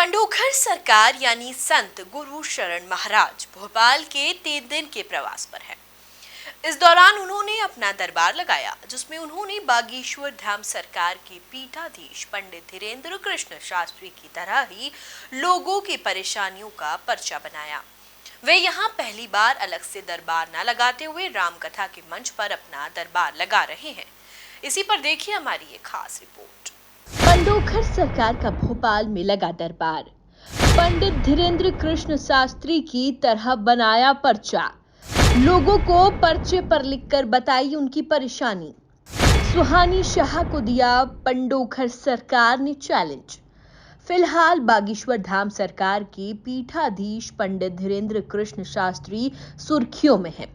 पंडोखर सरकार यानी संत गुरु शरण महाराज भोपाल के 3 दिन के प्रवास पर है। इस दौरान उन्होंने अपना दरबार लगाया, जिसमें उन्होंने बागेश्वर धाम सरकार के पीठाधीश पंडित धीरेन्द्र कृष्ण शास्त्री की तरह ही लोगों की परेशानियों का पर्चा बनाया। वे यहाँ पहली बार अलग से दरबार न लगाते हुए राम कथा के मंच पर अपना दरबार लगा रहे हैं। इसी पर देखिए हमारी ये खास रिपोर्ट। पंडोखर सरकार का भोपाल में लगा दरबार, पंडित धीरेन्द्र कृष्ण शास्त्री की तरह बनाया पर्चा, लोगों को पर्चे पर लिखकर बताई उनकी परेशानी। सुहानी शाह को दिया पंडोखर सरकार ने चैलेंज। फिलहाल बागेश्वर धाम सरकार के पीठाधीश पंडित धीरेन्द्र कृष्ण शास्त्री सुर्खियों में हैं।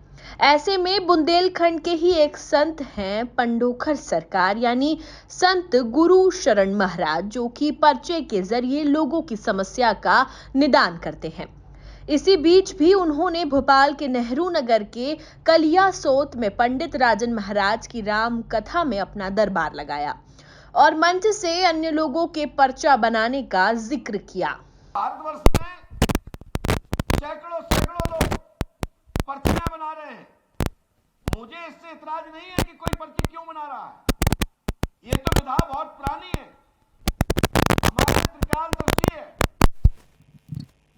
ऐसे में बुंदेलखंड के ही एक संत हैं पंडोखर सरकार यानी संत गुरु शरण महाराज, जो कि पर्चे के जरिए लोगों की समस्या का निदान करते हैं। इसी बीच भी उन्होंने भोपाल के नेहरू नगर के कलियासोत में पंडित राजन महाराज की राम कथा में अपना दरबार लगाया और मंच से अन्य लोगों के पर्चा बनाने का जिक्र किया। भारतवर्ष में सैकड़ों लोग पर्चियां बना रहे हैं। मुझे इससे इतराज नहीं है कि कोई पर्ची क्यों बना रहा है। ये तो विधा बहुत पुरानी है, हमारे त्रिकालदर्शी है,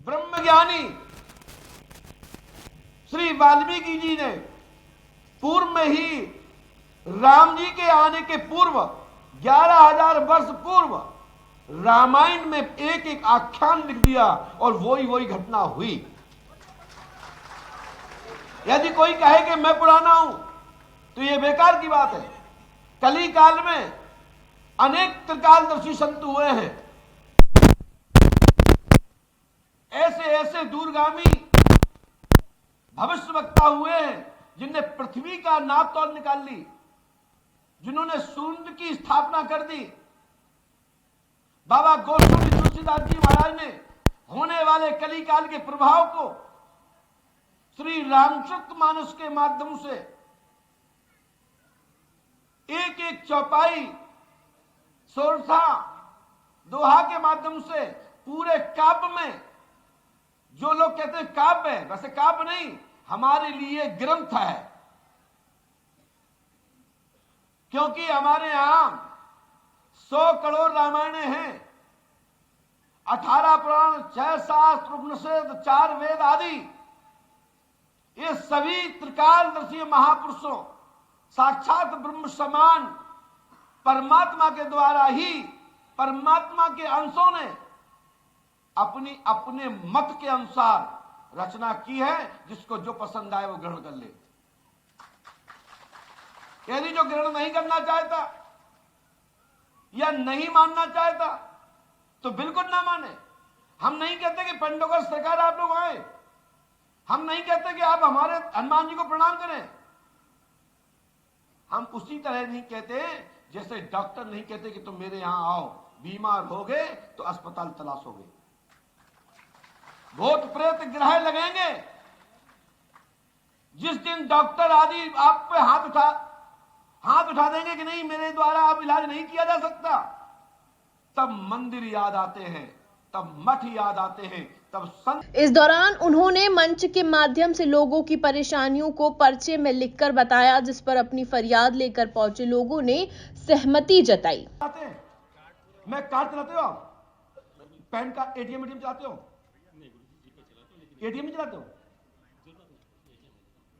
ब्रह्मज्ञानी श्री वाल्मीकि जी ने पूर्व में ही राम जी के आने के पूर्व 11,000 वर्ष पूर्व रामायण में एक एक आख्यान लिख दिया और वही घटना हुई। यदि कोई कहे कि मैं पुराना हूं तो यह बेकार की बात है। कली काल में अनेक त्रिकालदर्शी संत हुए हैं, ऐसे दूरगामी भविष्यवक्ता हुए हैं जिनने पृथ्वी का नाप तौल निकाल ली, जिन्होंने सूर्य की स्थापना कर दी। बाबा गोस्वामी तुलसीदास जी महाराज ने होने वाले कली काल के प्रभाव को श्री रामचरितमानस के माध्यम से एक एक चौपाई, सोरठा, दोहा के माध्यम से पूरे काव्य में, जो लोग कहते हैं काव्य है, वैसे काव्य नहीं, हमारे लिए ग्रंथ है, क्योंकि हमारे यहां 100 करोड़ रामायणें हैं, 18 पुराण, 6 शास्त्र, उपनिषद, 4 वेद आदि। ये सभी त्रिकालदर्शी महापुरुषों, साक्षात ब्रह्म समान परमात्मा के द्वारा ही परमात्मा के अंशों ने अपने मत के अनुसार रचना की है। जिसको जो पसंद आए वो ग्रहण कर ले। यदि जो ग्रहण नहीं करना चाहता या नहीं मानना चाहता तो बिल्कुल ना माने। हम नहीं कहते कि पंडोखर सरकार आप लोग आए, हम नहीं कहते कि आप हमारे हनुमान जी को प्रणाम करें। हम उसी तरह नहीं कहते जैसे डॉक्टर नहीं कहते कि तुम मेरे यहां आओ, बीमार हो गए तो अस्पताल तलाशोगे, भूत प्रेत ग्रह लगेंगे। जिस दिन डॉक्टर आदि आप पे हाथ उठा देंगे कि नहीं मेरे द्वारा अब इलाज नहीं किया जा सकता, तब मंदिर याद आते हैं, तब मठ याद आते हैं, तब संत। इस दौरान उन्होंने मंच के माध्यम से लोगों की परेशानियों को पर्चे में लिखकर बताया, जिस पर अपनी फरियाद लेकर पहुंचे लोगों ने सहमति जताई। मैं कार्ड चलाते हो आप? पैन कार्ड एटीएम चलाते हो? एटीएम नहीं चलाते हो?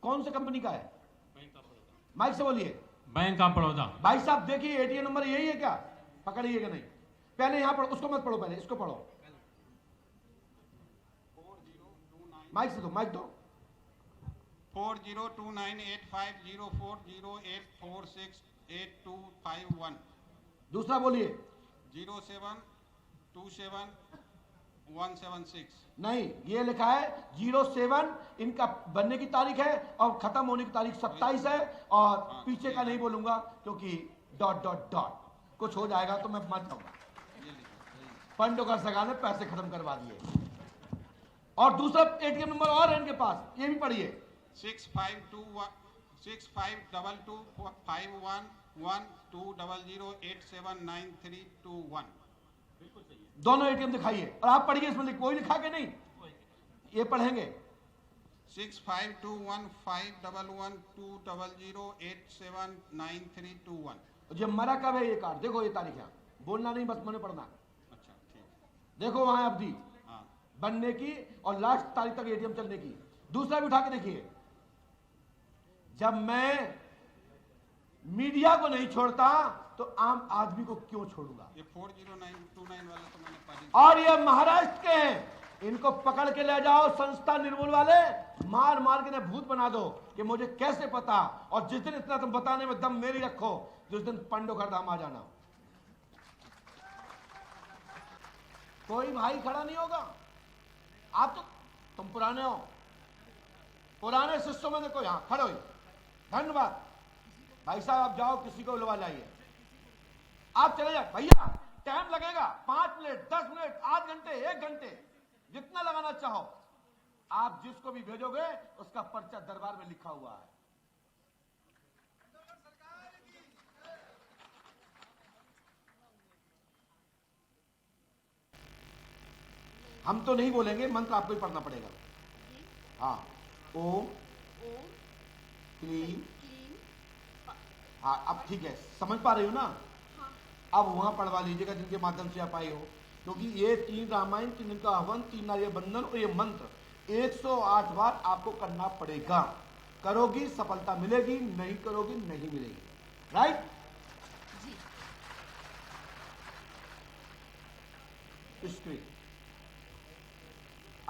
कौन सी कंपनी का है? माइक से बोलिए। Bank of Baroda. भाई साहब देखिए एटीएम नंबर यही है क्या? पकड़िएगा नहीं, पहले यहां पढ़ो, उसको मत पढ़ो, पहले इसको पढ़ो। माइक से दो, माइक दो। 4029850408468251। दूसरा बोलिए। 0727176। नहीं, ये लिखा है 07, इनका बनने की तारीख है और खत्म होने की तारीख 27 है, और पीछे का नहीं बोलूंगा क्योंकि ... कुछ हो जाएगा तो मैं मर जाऊंगा। पंडोखर सरकार ने पैसे खत्म करवा दिए। और दूसरा एटीएम नंबर और है इनके पास, ये भी पढ़िए। 6522511200879321। दोनों एटीएम दिखाइए और आप पढ़िए, इसमें कोई लिखा के नहीं, ये पढ़ेंगे। 6521511208793321। ये मरा कब है ये कार्ड? देखो ये तारीख है, बोलना नहीं, बस मैंने पढ़ना। अच्छा ठीक। देखो वहां अवधि हाँ बनने की और लास्ट तारीख तक एटीएम चलने की। दूसरा भी उठा के देखिए, जब मैं मीडिया को नहीं छोड़ता तो आम आदमी को क्यों छोड़ूंगा? ये 40929 वाले तो मैंने पढ़ी। और ये महाराष्ट्र के हैं, इनको पकड़ के ले जाओ, संस्था निर्मूल वाले, मार मार के भूत बना दो कि मुझे कैसे पता। और जिस दिन इतना तुम बताने में दम मेरी रखो, जिस दिन पंडोखर धाम आ जाना, कोई भाई खड़ा नहीं होगा। आप तो तुम पुराने हो, पुराने शिष्यों में देखो, यहां खड़े हो। धन्यवाद भाई साहब, आप जाओ, किसी को बुलवा लाइए, आप चले जाओ। भैया टाइम लगेगा, 5 मिनट, 10 मिनट, आध घंटे, 1 घंटे, जितना लगाना चाहो। आप जिसको भी भेजोगे उसका पर्चा दरबार में लिखा हुआ है। हम तो नहीं बोलेंगे, मंत्र आपको ही पढ़ना पड़ेगा। हाँ, ओम क्लीम। हाँ अब ठीक है, समझ पा रही हो ना? अब वहां पढ़वा लीजिएगा जिनके माध्यम से आप आई हो, क्योंकि ये 3 रामायण, 3 का हवन, 3 नारियल बंधन और ये मंत्र 108 बार आपको करना पड़ेगा। करोगी सफलता मिलेगी, नहीं करोगी नहीं मिलेगी। राइट? स्क्रीन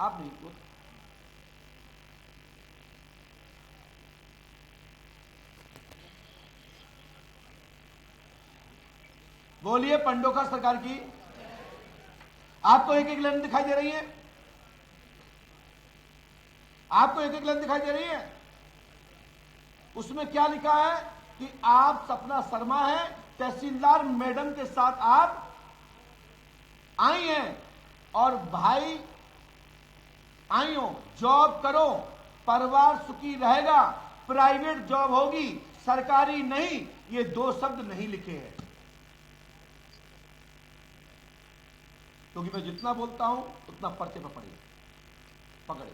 आप नहीं बोलिए पंडोखर सरकार की। आपको एक एक लाइन दिखाई दे रही है? आपको एक एक लाइन दिखाई दे रही है? उसमें क्या लिखा है कि आप सपना शर्मा है, तहसीलदार मैडम के साथ आप आई हैं और भाई आई हो, जॉब करो, परिवार सुखी रहेगा, प्राइवेट जॉब होगी, सरकारी नहीं। ये 2 शब्द नहीं लिखे हैं, क्योंकि मैं जितना बोलता हूं उतना पर्चे पर पकड़े।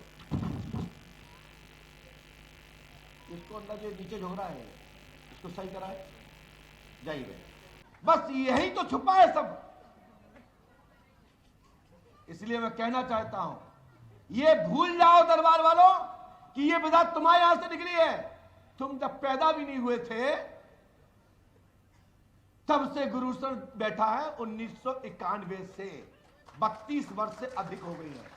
इसको अंदर जो नीचे झोक रहा है, इसको सही कराए जाइए। बस यही तो छुपा है सब। इसलिए मैं कहना चाहता हूं, ये भूल जाओ दरबार वालों कि ये विधा तुम्हारे यहां से निकली है। तुम जब पैदा भी नहीं हुए थे तब से गुरुसर बैठा है, 1991 से 32 वर्ष से अधिक हो गई है।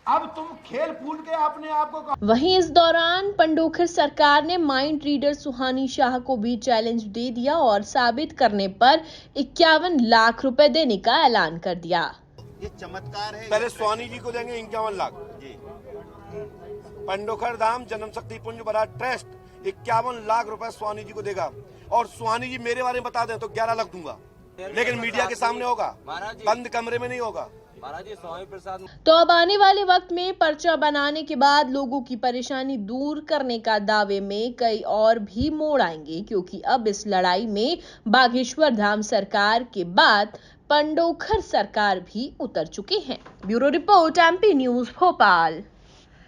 अब तुम खेल फूल के अपने आप को। वहीं इस दौरान पंडोखर सरकार ने माइंड रीडर सुहानी शाह को भी चैलेंज दे दिया और साबित करने पर 51 लाख रुपए देने का ऐलान कर दिया। ये चमत्कार है। पहले सुहानी जी को देंगे 51 लाख जी। पंडोखर धाम जन्म शक्ति पुंज बड़ा ट्रस्ट 51 लाख रुपए सुहानी जी को देगा। और सुहानी जी मेरे बारे में बता दें तो 11 लाख दूंगा, लेकिन मीडिया के सामने होगा, बंद कमरे में नहीं होगा। स्वामी प्रसाद। तो अब आने वाले वक्त में पर्चा बनाने के बाद लोगों की परेशानी दूर करने का दावे में कई और भी मोड़ आएंगे, क्योंकि अब इस लड़ाई में बागेश्वर धाम सरकार के बाद पंडोखर सरकार भी उतर चुके हैं। Bureau report, MP news, Bhopal.